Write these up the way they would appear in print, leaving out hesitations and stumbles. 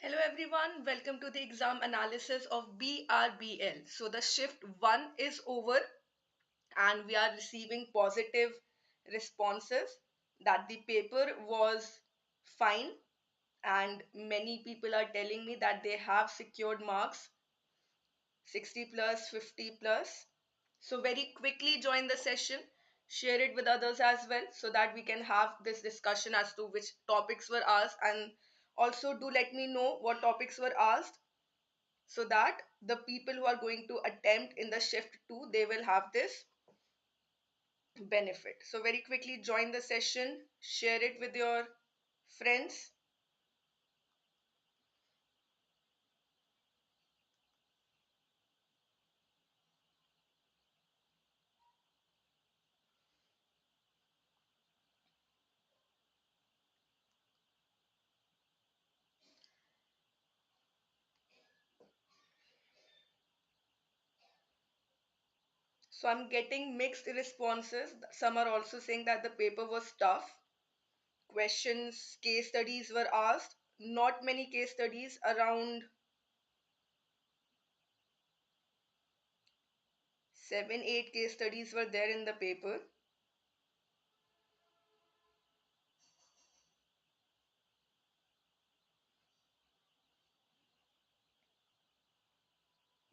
Hello everyone, welcome to the exam analysis of BRBL. So the shift 1 is over and we are receiving positive responses that the paper was fine, and many people are telling me that they have secured marks 60 plus, 50 plus. So very quickly join the session, share it with others as well so that we can have this discussion as to which topics were asked, and also do let me know what topics were asked so that the people who are going to attempt in the shift 2 they will have this benefit. So very quickly join the session, share it with your friends. So I'm getting mixed responses. Some are also saying that the paper was tough. Questions, case studies were asked. Not many case studies, around 7 8 case studies were there in the paper.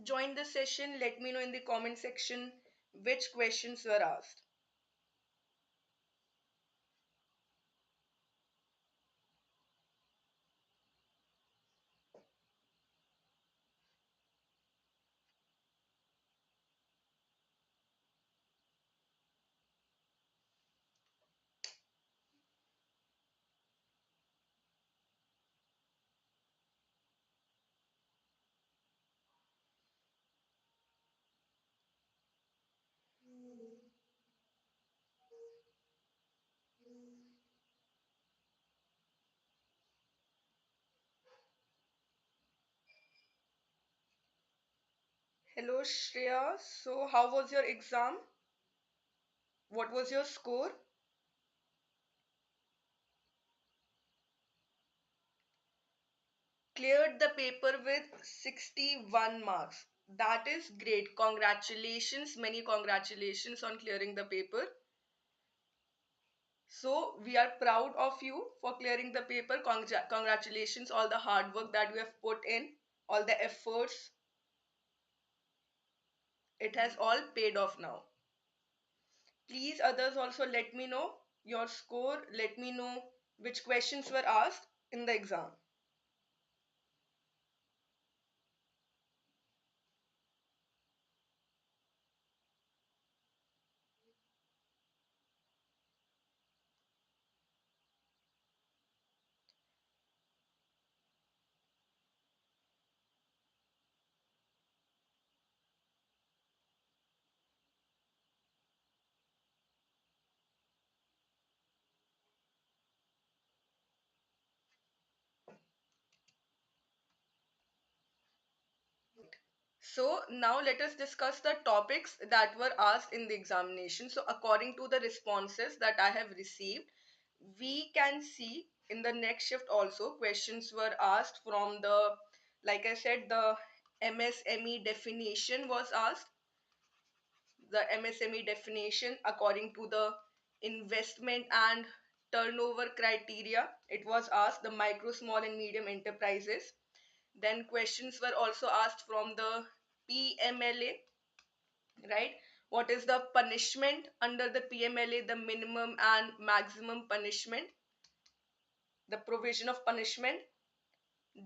Join the session, let me know in the comment section which questions were asked. Hello Shreya, so how was your exam? What was your score? Cleared the paper with 61 marks. That is great. Congratulations, many congratulations on clearing the paper. So we are proud of you for clearing the paper. Congratulations, all the hard work that you have put in, all the efforts. It has all paid off now. Please others also let me know your score. Let me know which questions were asked in the exam. So now let us discuss the topics that were asked in the examination. So according to the responses that I have received, we can see in the next shift also questions were asked from the, like I said, the MSME definition was asked. The MSME definition according to the investment and turnover criteria. It was asked the micro, small and medium enterprises. Then questions were also asked from the PMLA, right? What is the punishment under the PMLA, the minimum and maximum punishment, the provision of punishment.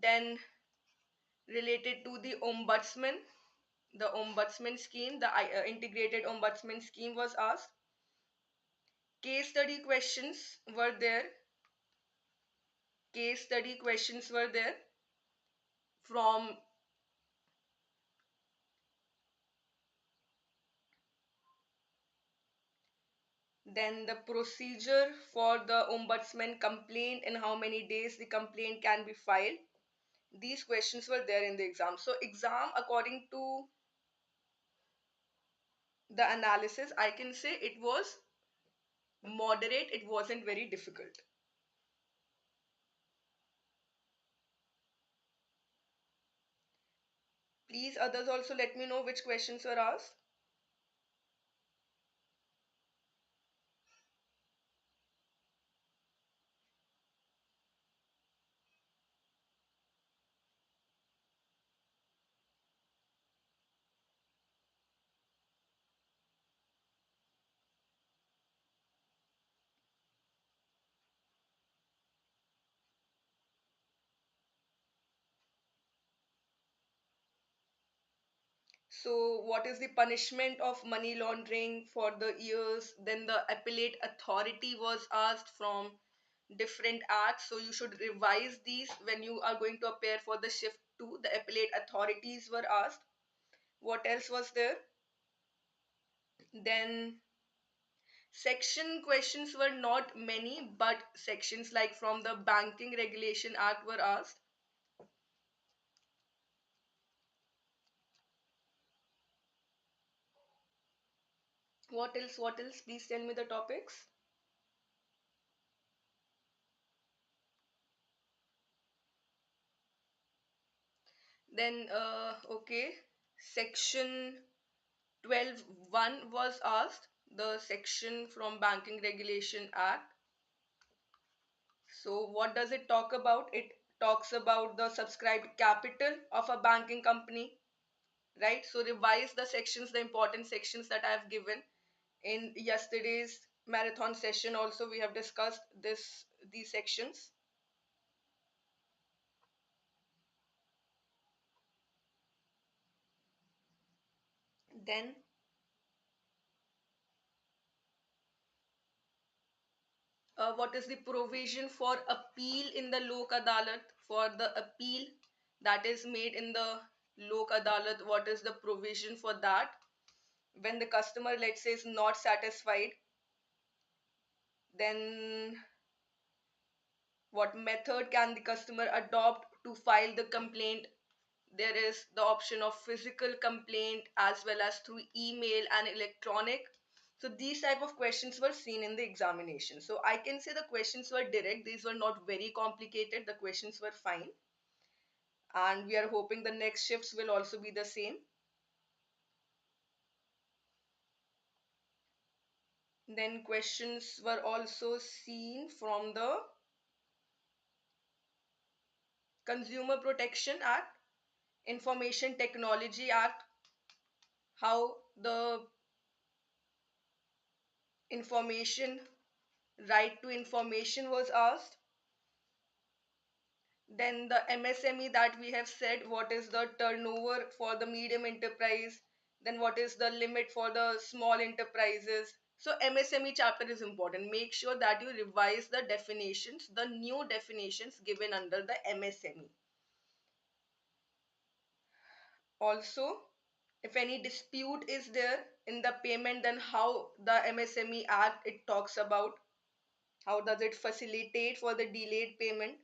Then related to the ombudsman scheme, the integrated ombudsman scheme was asked. Case study questions were there. Case study questions were there from then the procedure for the ombudsman complaint and how many days the complaint can be filed. These questions were there in the exam. So exam, according to the analysis, I can say it was moderate. It wasn't very difficult. Please, others also let me know which questions were asked. So, what is the punishment of money laundering for the years? Then the appellate authority was asked from different acts. So, you should revise these when you are going to appear for the shift 2. The appellate authorities were asked. What else was there? Then, section questions were not many, but sections like from the Banking Regulation Act were asked. What else? What else? Please tell me the topics. Then, okay, section 12(1) was asked, the section from Banking Regulation Act. So, what does it talk about? It talks about the subscribed capital of a banking company, right? So, revise the sections, the important sections that I have given in yesterday's marathon session. Also, we have discussed these sections. Then, what is the provision for appeal in the Lok Adalat? For the appeal that is made in the Lok Adalat, what is the provision for that? When the customer, let's say, is not satisfied, then what method can the customer adopt to file the complaint? There is the option of physical complaint as well as through email and electronic. So these type of questions were seen in the examination. So I can say the questions were direct. These were not very complicated. The questions were fine. And we are hoping the next shifts will also be the same. Then questions were also seen from the Consumer Protection Act, Information Technology Act, how the information, right to information was asked. Then the MSME that we have said, what is the turnover for the medium enterprise? Then what is the limit for the small enterprises? So MSME chapter is important. Make sure that you revise the definitions, the new definitions given under the MSME. Also, if any dispute is there in the payment, then how the MSME Act it talks about, how does it facilitate for the delayed payment?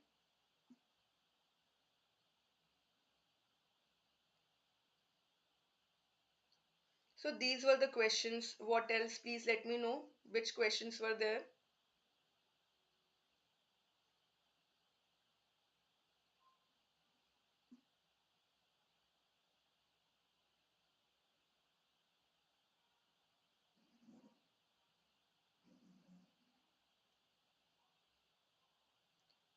So these were the questions. What else? Please let me know which questions were there.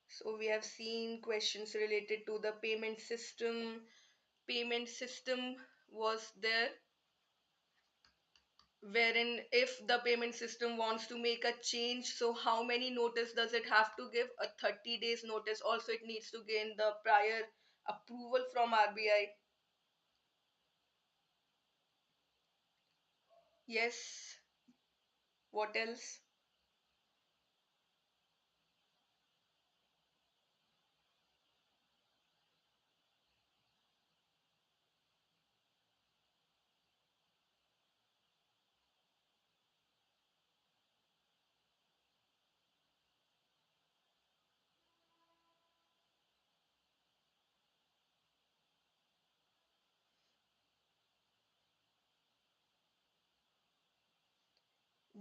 So we have seen questions related to the payment system. Payment system was there, wherein if the payment system wants to make a change, so how many notice does it have to give? A 30 days notice. Also, it needs to gain the prior approval from RBI. Yes. What else?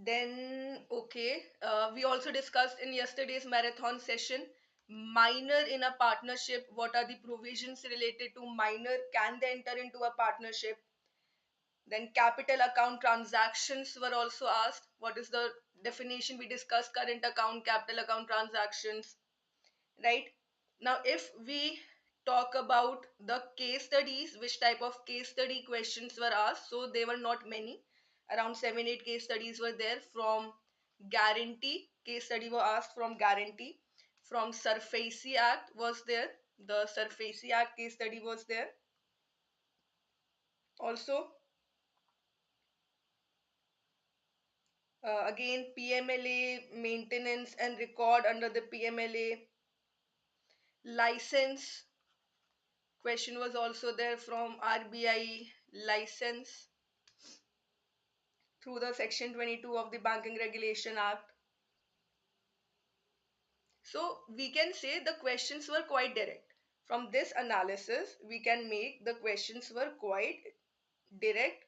Then, okay, we also discussed in yesterday's marathon session Minor in a partnership, what are the provisions related to minor? Can they enter into a partnership? Then capital account transactions were also asked. What is the definition? We discussed current account, capital account transactions, right? Now, if we talk about the case studies, which type of case study questions were asked, so they were not many. Around 7 8 case studies were there. From guarantee, case study were asked from guarantee. From Surface Act was there. The Surface Act case study was there. Also, again, PMLA, maintenance and record under the PMLA. License question was also there from RBI. License through the section 22 of the Banking Regulation Act. So we can say the questions were quite direct. From this analysis, we can make the questions were quite direct.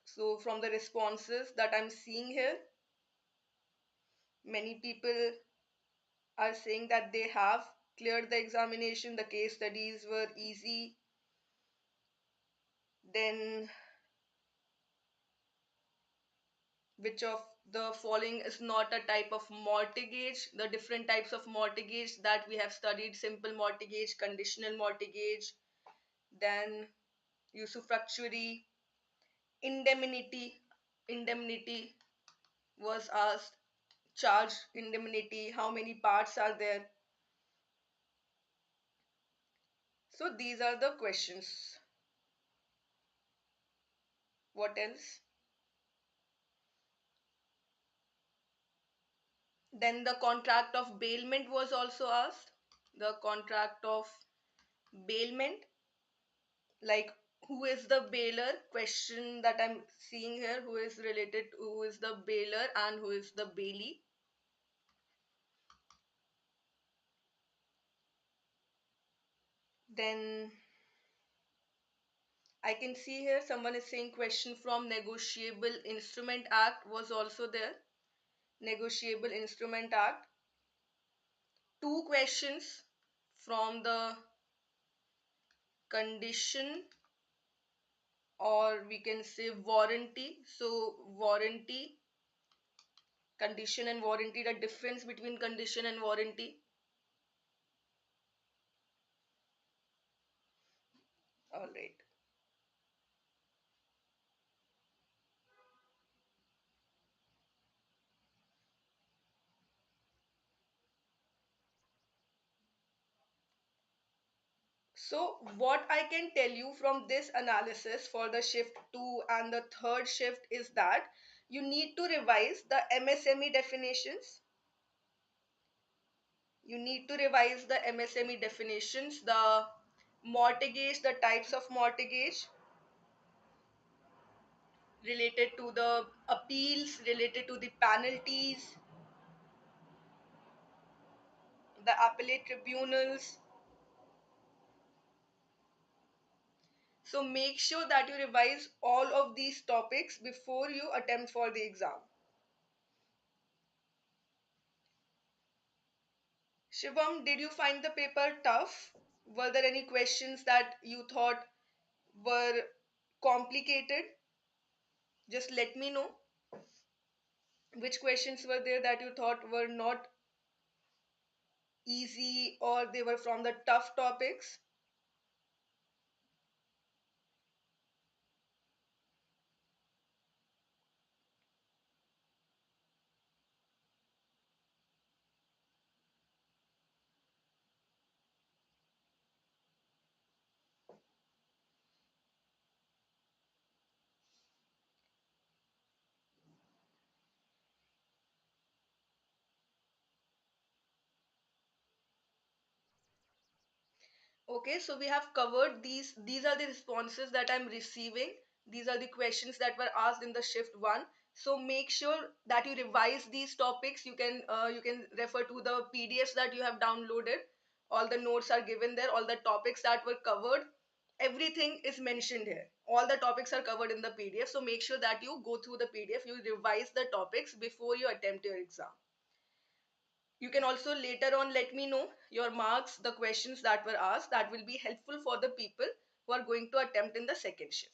So from the responses that I'm seeing here, many people are saying that they have cleared the examination. The case studies were easy. Then, which of the following is not a type of mortgage? The different types of mortgage that we have studied: simple mortgage, conditional mortgage, then usufructuary, indemnity. Indemnity was asked. Charge indemnity, how many parts are there? So these are the questions. What else? Then the contract of bailment was also asked. The contract of bailment, like who is the bailer? Question that I'm seeing here, who is related to, who is the bailer and who is the bailee? Then I can see here someone is saying question from Negotiable Instrument Act was also there. Negotiable Instrument Act. Two questions from the condition, or we can say warranty. So warranty, condition and warranty, the difference between condition and warranty. All right. So what I can tell you from this analysis for the shift 2 and the third shift is that you need to revise the MSME definitions. You need to revise the MSME definitions, the mortgage, the types of mortgage, related to the appeals, related to the penalties, the appellate tribunals. So make sure that you revise all of these topics before you attempt for the exam. Shivam, did you find the paper tough? Were there any questions that you thought were complicated? Just let me know which questions were there that you thought were not easy or they were from the tough topics. Okay, so we have covered these. These are the responses that I'm receiving. These are the questions that were asked in the shift 1. So make sure that you revise these topics. You can refer to the PDFs that you have downloaded. All the notes are given there. All the topics that were covered, everything is mentioned here. All the topics are covered in the PDF. So make sure that you go through the PDF. You revise the topics before you attempt your exam. You can also later on let me know your marks, the questions that were asked. That will be helpful for the people who are going to attempt in the second shift.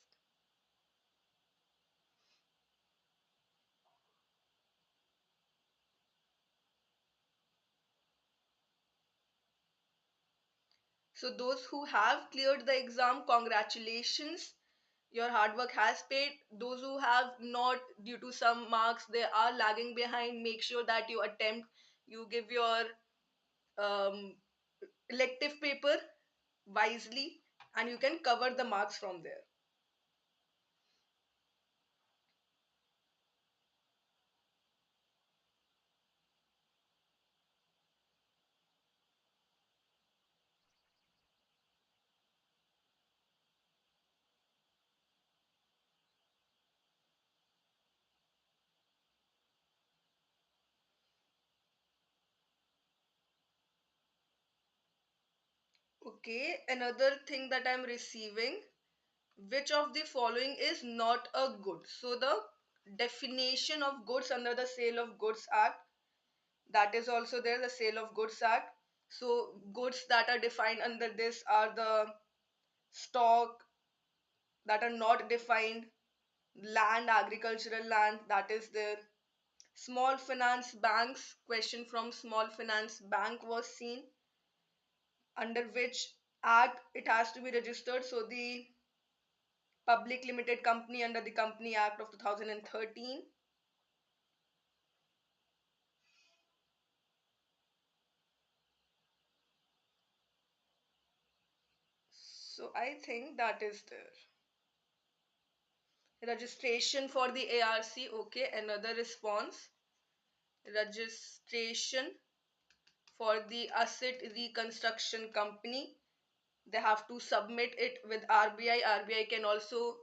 So those who have cleared the exam, congratulations. Your hard work has paid. Those who have not, due to some marks, they are lagging behind. Make sure that you attempt, you give your um, elective paper wisely, and you can cover the marks from there. Okay, another thing that I'm receiving, which of the following is not a good? So the definition of goods under the Sale of Goods Act, that is also there, the Sale of Goods Act. So goods that are defined under this are the stock that are not defined, land, agricultural land, that is there. Small finance banks, question from small finance bank was seen, under which act it has to be registered. So the public limited company under the Company Act of 2013. So I think that is there. Registration for the ARC. Okay, another response. Registration for the asset reconstruction company. They have to submit it with RBI. RBI can also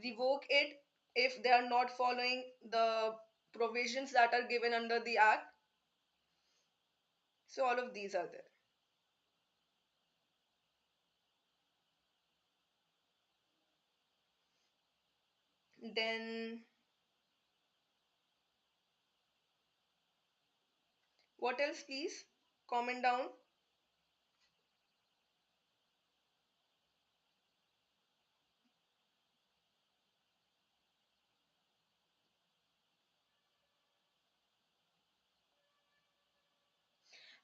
revoke it if they are not following the provisions that are given under the act. So all of these are there. Then what else, please? Comment down.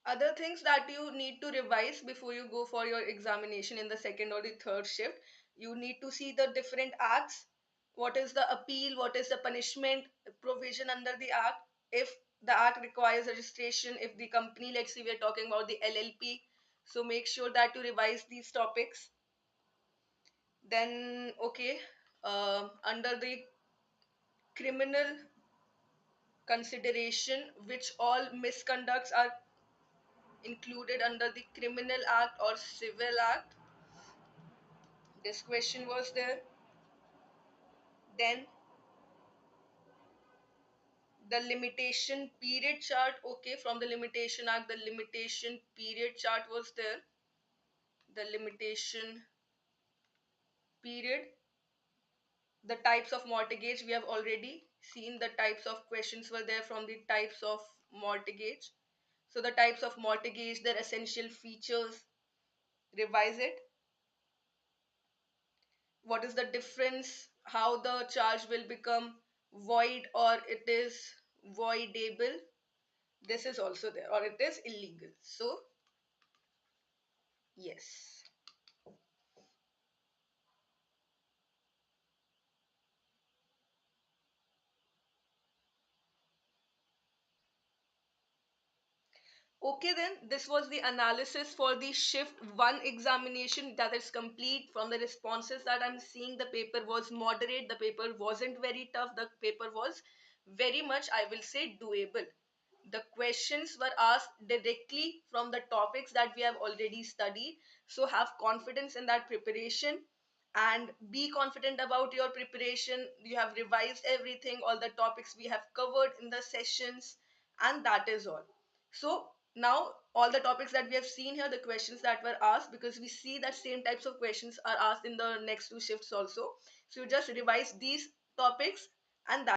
Other things that you need to revise before you go for your examination in the second or the third shift, you need to see the different acts. What is the appeal? What is the punishment provision under the act? If the act requires registration, if the company, let's say we're talking about the LLP, so make sure that you revise these topics. Then, okay, under the criminal consideration, which all misconducts are included under the Criminal Act or Civil Act? This question was there. Then the limitation period chart. Okay, from the Limitation Act, the limitation period chart was there. The limitation period. The types of mortgage, we have already seen the types of questions were there from the types of mortgage. So the types of mortgage, their essential features, revise it. What is the difference, how the charge will become void or it is voidable? This is also there, or it is illegal. So yes. Okay, then this was the analysis for the shift 1 examination, that is complete. From the responses that I'm seeing, the paper was moderate, the paper wasn't very tough, the paper was very much, I will say, doable. The questions were asked directly from the topics that we have already studied. So have confidence in that preparation and be confident about your preparation. You have revised everything, all the topics we have covered in the sessions, and that is all. So now all the topics that we have seen here, the questions that were asked, because we see that same types of questions are asked in the next two shifts also. So you just revise these topics, and that